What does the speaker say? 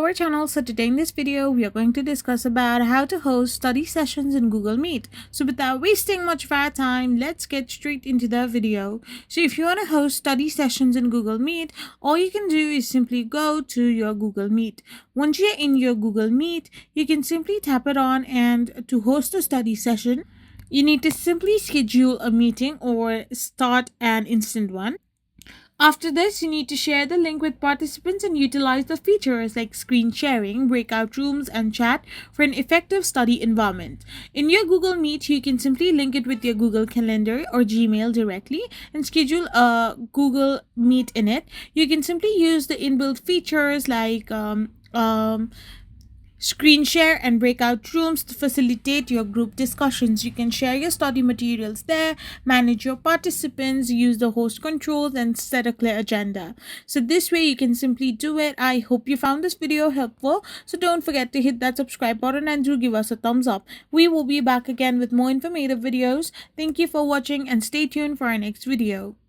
our channel. So today in this video we are going to discuss about how to host study sessions in Google Meet. So without wasting much of our time, let's get straight into the video. So if you want to host study sessions in Google Meet, all you can do is simply go to your Google Meet. Once you're in your Google Meet, you can simply tap it on, and to host a study session, you need to simply schedule a meeting or start an instant one. After this, you need to share the link with participants and utilize the features like screen sharing, breakout rooms, and chat for an effective study environment. In your Google Meet, you can simply link it with your Google Calendar or Gmail directly and schedule a Google Meet in it. You can simply use the inbuilt features like screen share and breakout rooms to facilitate your group discussions. You can share your study materials there, manage your participants, use the host controls, and set a clear agenda. So this way you can simply do it. I hope you found this video helpful. So don't forget to hit that subscribe button and do give us a thumbs up. We will be back again with more informative videos. Thank you for watching and stay tuned for our next video.